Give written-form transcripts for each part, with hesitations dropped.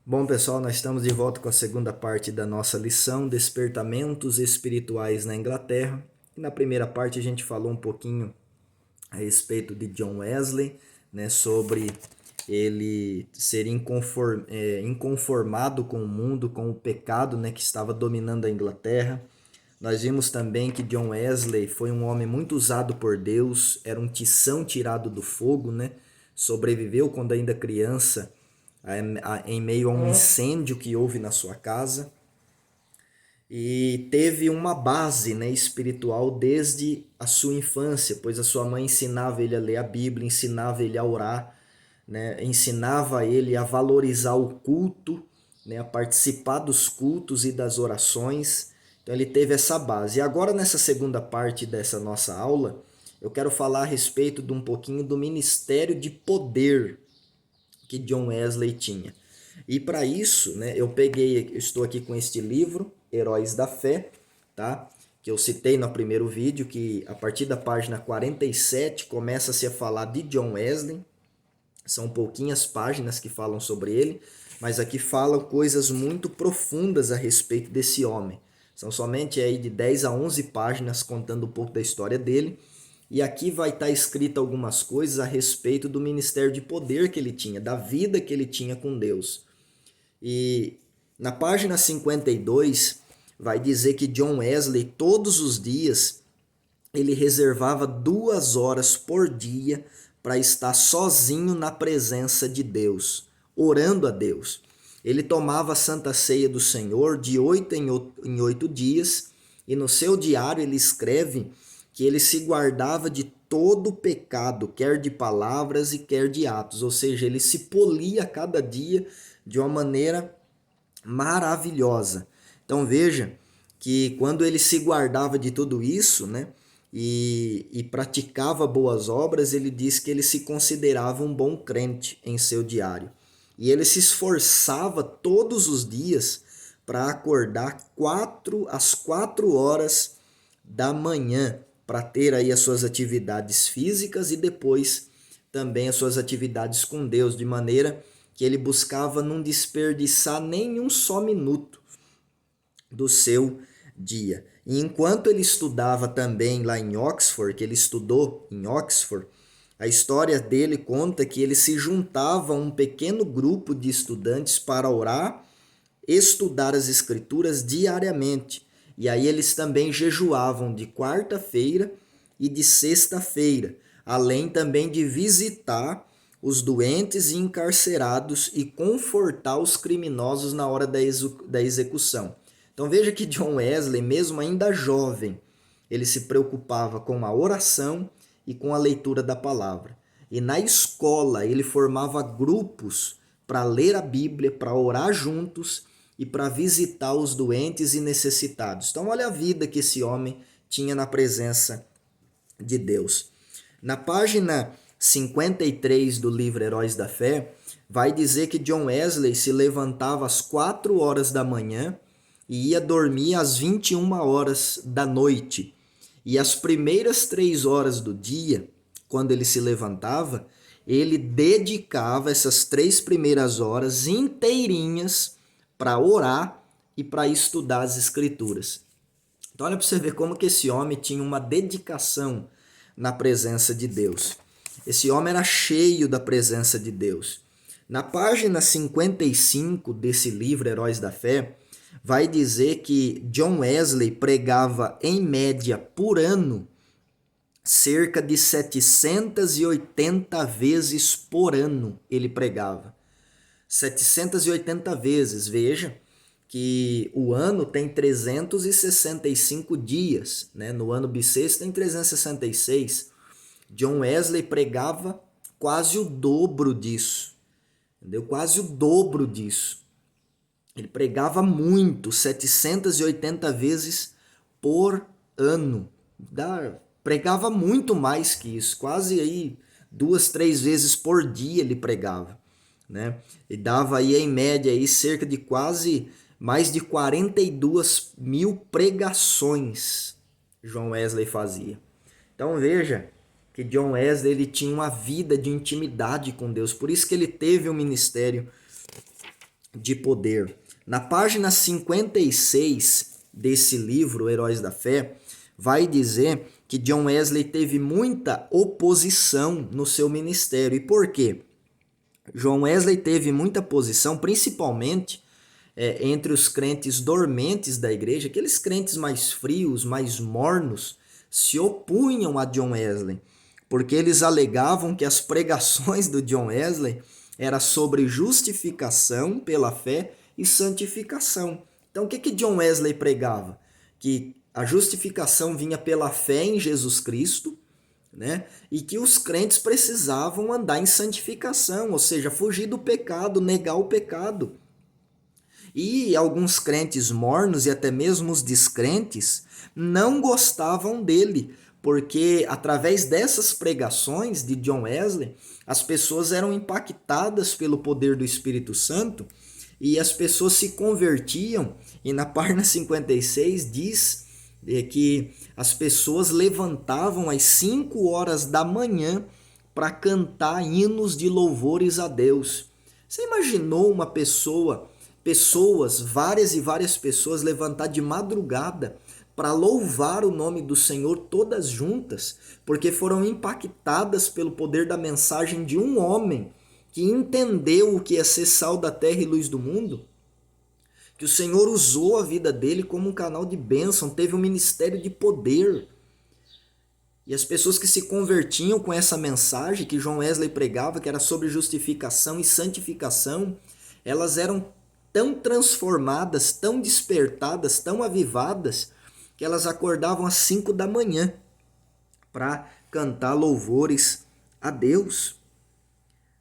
Bom, pessoal, nós estamos de volta com a segunda parte da nossa lição Despertamentos Espirituais na Inglaterra. E na primeira parte a gente falou um pouquinho a respeito de John Wesley, né, sobre ele ser inconformado com o mundo, com o pecado, né, que estava dominando a Inglaterra. Nós vimos também que John Wesley foi um homem muito usado por Deus, era um tição tirado do fogo, né? Sobreviveu quando ainda criança, em meio a um incêndio que houve na sua casa e teve uma base, né, espiritual desde a sua infância, pois a sua mãe ensinava ele a ler a Bíblia, ensinava ele a orar, né, ensinava ele a valorizar o culto, né, a participar dos cultos e das orações. Então ele teve essa base. E agora nessa segunda parte dessa nossa aula, eu quero falar a respeito de um pouquinho do ministério de poder que John Wesley tinha. E para isso, né, eu estou aqui com este livro, Heróis da Fé, tá? Que eu citei no primeiro vídeo, que a partir da página 47 começa-se a falar de John Wesley. São pouquinhas páginas que falam sobre ele, mas aqui falam coisas muito profundas a respeito desse homem. São somente aí de 10 a 11 páginas contando um pouco da história dele. E aqui vai estar escrito algumas coisas a respeito do ministério de poder que ele tinha, da vida que ele tinha com Deus. E na página 52 vai dizer que John Wesley todos os dias ele reservava 2 horas por dia para estar sozinho na presença de Deus, orando a Deus. Ele tomava a Santa Ceia do Senhor de 8 em 8 dias e no seu diário ele escreve que ele se guardava de todo o pecado, quer de palavras e quer de atos, ou seja, ele se polia a cada dia de uma maneira maravilhosa. Então veja que quando ele se guardava de tudo isso, né, e praticava boas obras, ele diz que ele se considerava um bom crente em seu diário. E ele se esforçava todos os dias para acordar às 4 horas da manhã para ter aí as suas atividades físicas e depois também as suas atividades com Deus, de maneira que ele buscava não desperdiçar nenhum só minuto do seu dia. E enquanto ele estudava também lá em Oxford, que ele estudou em Oxford, a história dele conta que ele se juntava a um pequeno grupo de estudantes para orar, estudar as escrituras diariamente. E aí eles também jejuavam de quarta-feira e de sexta-feira, além também de visitar os doentes e encarcerados e confortar os criminosos na hora da execução. Então veja que John Wesley, mesmo ainda jovem, ele se preocupava com a oração e com a leitura da palavra. E na escola ele formava grupos para ler a Bíblia, para orar juntos e para visitar os doentes e necessitados. Então olha a vida que esse homem tinha na presença de Deus. Na página 53 do livro Heróis da Fé, vai dizer que John Wesley se levantava às 4 horas da manhã e ia dormir às 21 horas da noite. E as primeiras 3 horas do dia, quando ele se levantava, ele dedicava essas 3 primeiras horas inteirinhas para orar e para estudar as escrituras. Então olha para você ver como que esse homem tinha uma dedicação na presença de Deus. Esse homem era cheio da presença de Deus. Na página 55 desse livro, Heróis da Fé, vai dizer que John Wesley pregava em média por ano cerca de 780 vezes por ano ele pregava. 780 vezes, veja que o ano tem 365 dias, né? No ano bissexto tem 366. John Wesley pregava quase o dobro disso, entendeu? Quase o dobro disso. Ele pregava muito, 780 vezes por ano. Pregava muito mais que isso, quase aí 2, 3 vezes por dia ele pregava, né? E dava aí em média aí cerca de quase mais de 42 mil pregações John Wesley fazia. Então veja que John Wesley ele tinha uma vida de intimidade com Deus, por isso que ele teve um ministério de poder. Na página 56 desse livro, Heróis da Fé, vai dizer que John Wesley teve muita oposição no seu ministério. E por quê? John Wesley teve muita oposição, principalmente entre os crentes dormentes da igreja, aqueles crentes mais frios, mais mornos, se opunham a John Wesley, porque eles alegavam que as pregações do John Wesley era sobre justificação pela fé e santificação. Então, o que John Wesley pregava? Que a justificação vinha pela fé em Jesus Cristo, né? E que os crentes precisavam andar em santificação, ou seja, fugir do pecado, negar o pecado. E alguns crentes mornos e até mesmo os descrentes não gostavam dele, porque através dessas pregações de John Wesley, as pessoas eram impactadas pelo poder do Espírito Santo e as pessoas se convertiam. E na página 56 diz que as pessoas levantavam às 5 horas da manhã para cantar hinos de louvores a Deus. Você imaginou uma pessoas, várias e várias pessoas levantar de madrugada para louvar o nome do Senhor todas juntas, porque foram impactadas pelo poder da mensagem de um homem que entendeu o que é ser sal da terra e luz do mundo, que o Senhor usou a vida dele como um canal de bênção, teve um ministério de poder. E as pessoas que se convertiam com essa mensagem que John Wesley pregava, que era sobre justificação e santificação, elas eram tão transformadas, tão despertadas, tão avivadas, que elas acordavam às 5 da manhã para cantar louvores a Deus.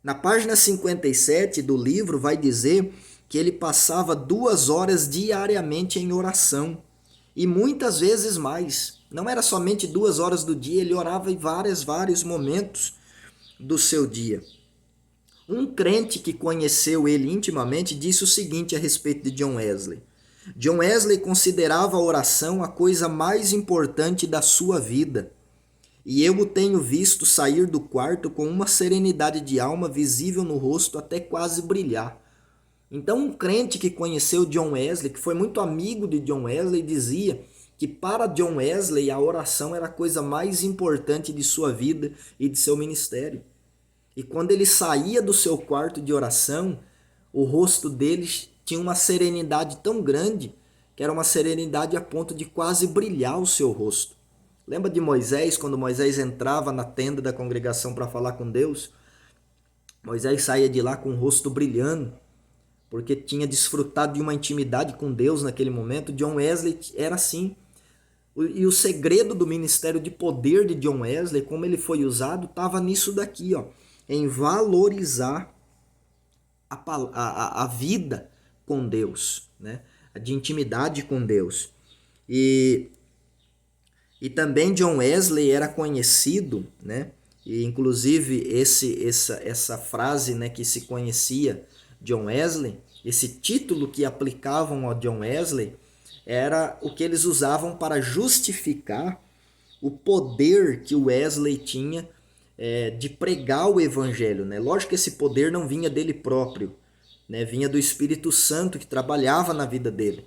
Na página 57 do livro vai dizer que ele passava 2 horas diariamente em oração e muitas vezes mais. Não era somente 2 horas do dia, ele orava em vários momentos do seu dia. Um crente que conheceu ele intimamente disse o seguinte a respeito de John Wesley. John Wesley considerava a oração a coisa mais importante da sua vida. E eu o tenho visto sair do quarto com uma serenidade de alma visível no rosto até quase brilhar. Então um crente que conheceu John Wesley, que foi muito amigo de John Wesley, dizia que para John Wesley a oração era a coisa mais importante de sua vida e de seu ministério. E quando ele saía do seu quarto de oração, o rosto dele tinha uma serenidade tão grande, que era uma serenidade a ponto de quase brilhar o seu rosto. Lembra de Moisés, quando Moisés entrava na tenda da congregação para falar com Deus? Moisés saía de lá com o rosto brilhando, porque tinha desfrutado de uma intimidade com Deus naquele momento. John Wesley era assim. E o segredo do ministério de poder de John Wesley, como ele foi usado, estava nisso daqui, ó, em valorizar a vida com Deus, né? De intimidade com Deus. E também John Wesley era conhecido, né? E inclusive essa frase, né, que se conhecia John Wesley, esse título que aplicavam a John Wesley, era o que eles usavam para justificar o poder que Wesley tinha de pregar o evangelho, né? Lógico que esse poder não vinha dele próprio, né? Vinha do Espírito Santo que trabalhava na vida dele.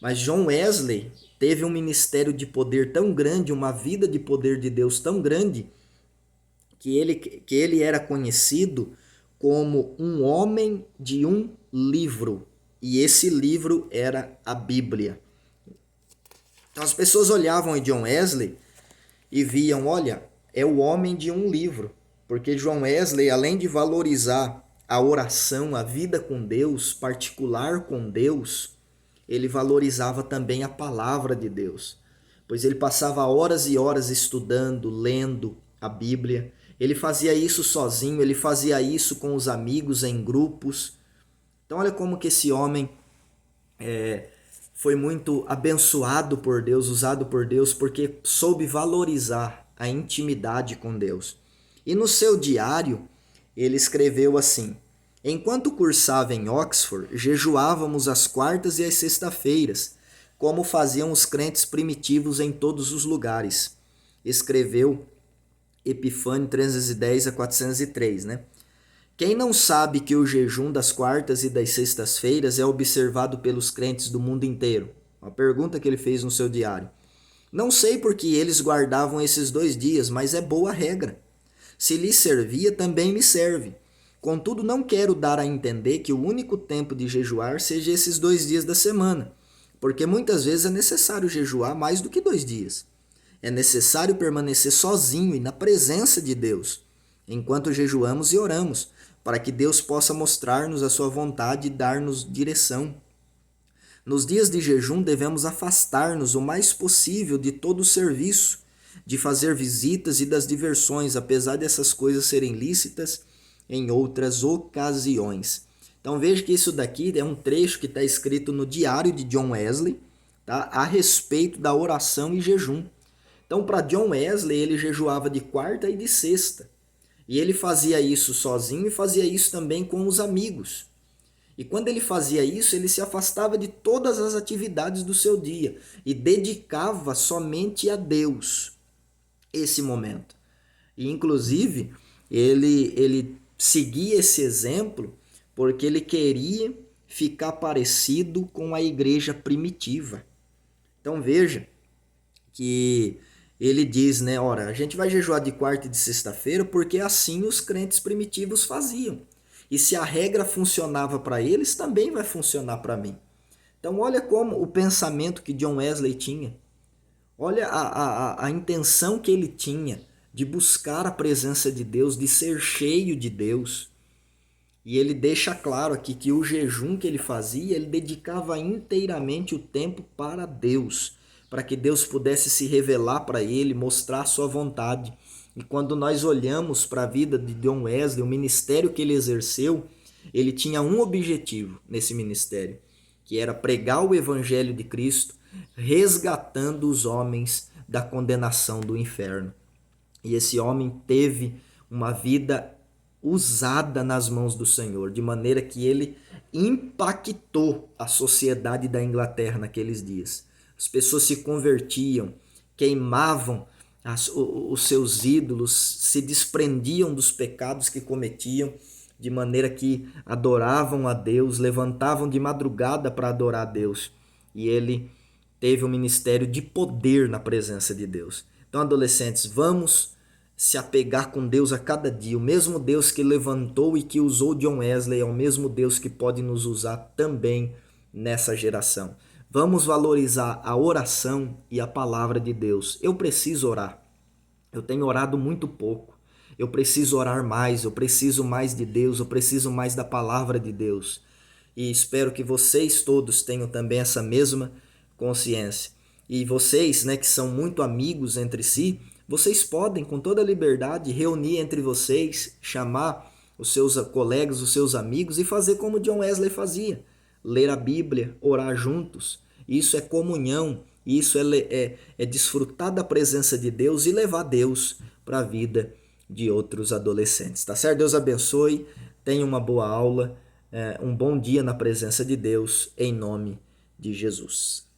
Mas John Wesley teve um ministério de poder tão grande, uma vida de poder de Deus tão grande, que ele era conhecido como um homem de um livro. E esse livro era a Bíblia. Então as pessoas olhavam em John Wesley e viam, olha, é o homem de um livro. Porque John Wesley, além de valorizar a oração, a vida com Deus, particular com Deus, ele valorizava também a palavra de Deus. Pois ele passava horas e horas estudando, lendo a Bíblia. Ele fazia isso sozinho, ele fazia isso com os amigos, em grupos. Então olha como que esse homem foi muito abençoado por Deus, usado por Deus, porque soube valorizar a intimidade com Deus. E no seu diário, ele escreveu assim: enquanto cursava em Oxford, jejuávamos às quartas e às sextas-feiras, como faziam os crentes primitivos em todos os lugares. Escreveu Epifânio 310 a 403, né? Quem não sabe que o jejum das quartas e das sextas-feiras é observado pelos crentes do mundo inteiro? Uma pergunta que ele fez no seu diário. Não sei porque eles guardavam esses 2 dias, mas é boa regra. Se lhes servia, também me serve. Contudo, não quero dar a entender que o único tempo de jejuar seja esses 2 dias da semana, porque muitas vezes é necessário jejuar mais do que 2 dias. É necessário permanecer sozinho e na presença de Deus, enquanto jejuamos e oramos, para que Deus possa mostrar-nos a sua vontade e dar-nos direção. Nos dias de jejum, devemos afastar-nos o mais possível de todo o serviço, de fazer visitas e das diversões, apesar dessas coisas serem lícitas em outras ocasiões. Então veja que isso daqui é um trecho que está escrito no diário de John Wesley, tá? A respeito da oração e jejum. Então, para John Wesley, ele jejuava de quarta e de sexta. E ele fazia isso sozinho e fazia isso também com os amigos. E quando ele fazia isso, ele se afastava de todas as atividades do seu dia e dedicava somente a Deus esse momento. E, inclusive, ele seguia esse exemplo porque ele queria ficar parecido com a igreja primitiva. Então, veja que ele diz, né, ora, a gente vai jejuar de quarta e de sexta-feira porque assim os crentes primitivos faziam. E se a regra funcionava para eles, também vai funcionar para mim. Então olha como o pensamento que John Wesley tinha. Olha a intenção que ele tinha de buscar a presença de Deus, de ser cheio de Deus. E ele deixa claro aqui que o jejum que ele fazia, ele dedicava inteiramente o tempo para Deus, para que Deus pudesse se revelar para ele, mostrar a sua vontade. E quando nós olhamos para a vida de John Wesley, o ministério que ele exerceu, ele tinha um objetivo nesse ministério, que era pregar o evangelho de Cristo, resgatando os homens da condenação do inferno. E esse homem teve uma vida usada nas mãos do Senhor, de maneira que ele impactou a sociedade da Inglaterra naqueles dias. As pessoas se convertiam, queimavam os seus ídolos, se desprendiam dos pecados que cometiam, de maneira que adoravam a Deus, levantavam de madrugada para adorar a Deus. E ele teve um ministério de poder na presença de Deus. Então, adolescentes, vamos se apegar com Deus a cada dia. O mesmo Deus que levantou e que usou John Wesley é o mesmo Deus que pode nos usar também nessa geração. Vamos valorizar a oração e a palavra de Deus. Eu preciso orar. Eu tenho orado muito pouco. Eu preciso orar mais, eu preciso mais de Deus, eu preciso mais da palavra de Deus. E espero que vocês todos tenham também essa mesma consciência. E vocês, né, que são muito amigos entre si, vocês podem, com toda liberdade, reunir entre vocês, chamar os seus colegas, os seus amigos e fazer como John Wesley fazia. Ler a Bíblia, orar juntos. Isso é comunhão, isso é desfrutar da presença de Deus e levar Deus para a vida de outros adolescentes. Tá certo? Deus abençoe, tenha uma boa aula, um bom dia na presença de Deus, em nome de Jesus.